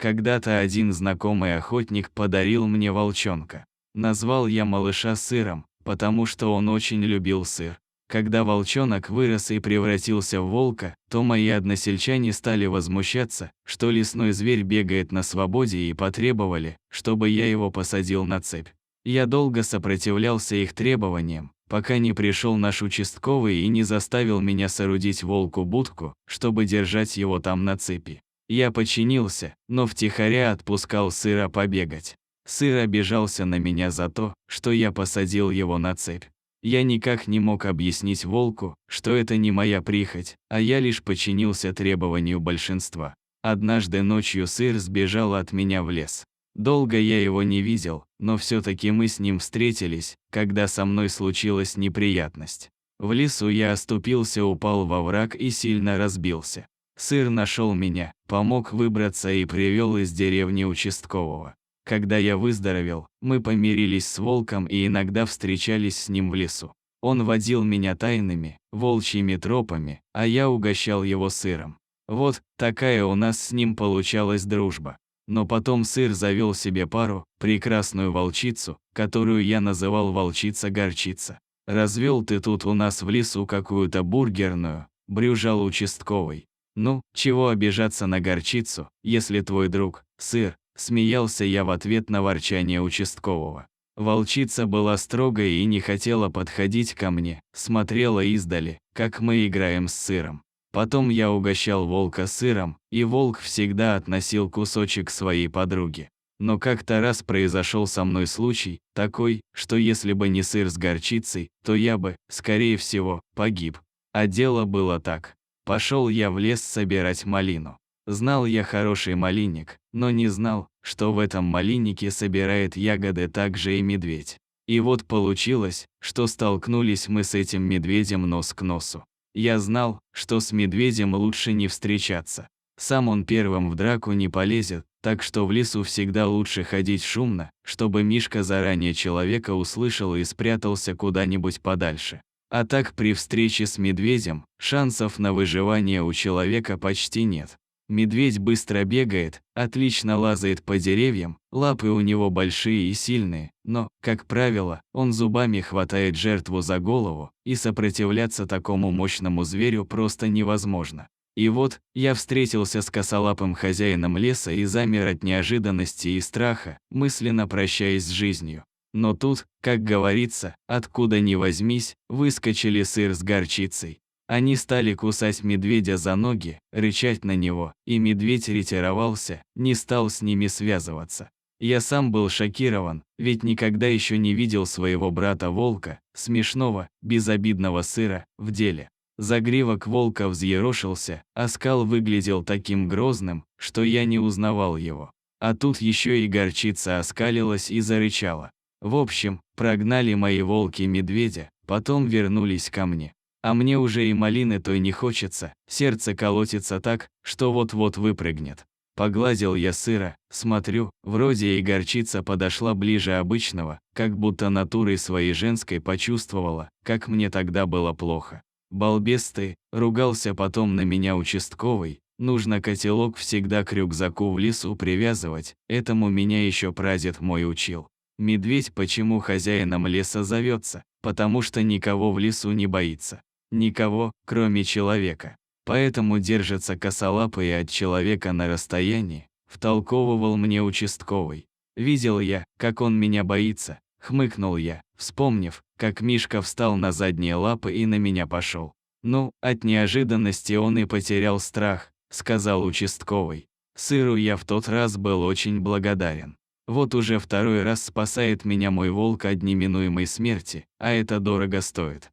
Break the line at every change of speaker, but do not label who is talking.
Когда-то один знакомый охотник подарил мне волчонка. Назвал я малыша Сыром, потому что он очень любил сыр. Когда волчонок вырос и превратился в волка, то мои односельчане стали возмущаться, что лесной зверь бегает на свободе, и потребовали, чтобы я его посадил на цепь. Я долго сопротивлялся их требованиям, пока не пришел наш участковый и не заставил меня соорудить волку будку, чтобы держать его там на цепи. Я подчинился, но втихаря отпускал Сыра побегать. Сыр обижался на меня за то, что я посадил его на цепь. Я никак не мог объяснить волку, что это не моя прихоть, а я лишь подчинился требованию большинства. Однажды ночью Сыр сбежал от меня в лес. Долго я его не видел, но все-таки мы с ним встретились, когда со мной случилась неприятность. В лесу я оступился, упал во враг и сильно разбился. Сыр нашел меня, помог выбраться и привел из деревни участкового. Когда я выздоровел, мы помирились с волком и иногда встречались с ним в лесу. Он водил меня тайными, волчьими тропами, а я угощал его сыром. Вот такая у нас с ним получалась дружба. Но потом Сыр завел себе пару, прекрасную волчицу, которую я называл волчица-горчица. «Развел ты тут у нас в лесу какую-то бургерную», – брюзжал участковый. «Ну, чего обижаться на горчицу, если твой друг – Сыр?» – смеялся я в ответ на ворчание участкового. Волчица была строгой и не хотела подходить ко мне, смотрела издали, как мы играем с Сыром. Потом я угощал волка сыром, и волк всегда относил кусочек своей подруге. Но как-то раз произошел со мной случай, такой, что если бы не сыр с горчицей, то я бы, скорее всего, погиб. А дело было так. Пошел я в лес собирать малину. Знал я хороший малинник, но не знал, что в этом малиннике собирает ягоды также и медведь. И вот получилось, что столкнулись мы с этим медведем нос к носу. Я знал, что с медведем лучше не встречаться. Сам он первым в драку не полезет, так что в лесу всегда лучше ходить шумно, чтобы Мишка заранее человека услышал и спрятался куда-нибудь подальше. А так при встрече с медведем шансов на выживание у человека почти нет. Медведь быстро бегает, отлично лазает по деревьям, лапы у него большие и сильные, но, как правило, он зубами хватает жертву за голову, и сопротивляться такому мощному зверю просто невозможно. И вот, я встретился с косолапым хозяином леса и замер от неожиданности и страха, мысленно прощаясь с жизнью. Но тут, как говорится, откуда ни возьмись, выскочили Сыр с горчицей. Они стали кусать медведя за ноги, рычать на него, и медведь ретировался, не стал с ними связываться. Я сам был шокирован, ведь никогда еще не видел своего брата-волка, смешного, безобидного Сыра, в деле. Загривок волка взъерошился, а скал выглядел таким грозным, что я не узнавал его. А тут еще и горчица оскалилась и зарычала. В общем, прогнали мои волки медведя, потом вернулись ко мне. А мне уже и малины той не хочется, сердце колотится так, что вот-вот выпрыгнет. Погладил я Сыра, смотрю, вроде и горчица подошла ближе обычного, как будто натурой своей женской почувствовала, как мне тогда было плохо. «Балбес ты», — ругался потом на меня участковый, «нужно котелок всегда к рюкзаку в лесу привязывать, этому меня еще прадед мой учил». Медведь почему хозяином леса зовется? Потому что никого в лесу не боится. Никого, кроме человека. Поэтому держится косолапый от человека на расстоянии, втолковывал мне участковый. Видел я, как он меня боится, хмыкнул я, вспомнив, как Мишка встал на задние лапы и на меня пошел. Ну, от неожиданности он и потерял страх, сказал участковый. Сыру я в тот раз был очень благодарен. Вот уже второй раз спасает меня мой волк от неминуемой смерти, а это дорого стоит.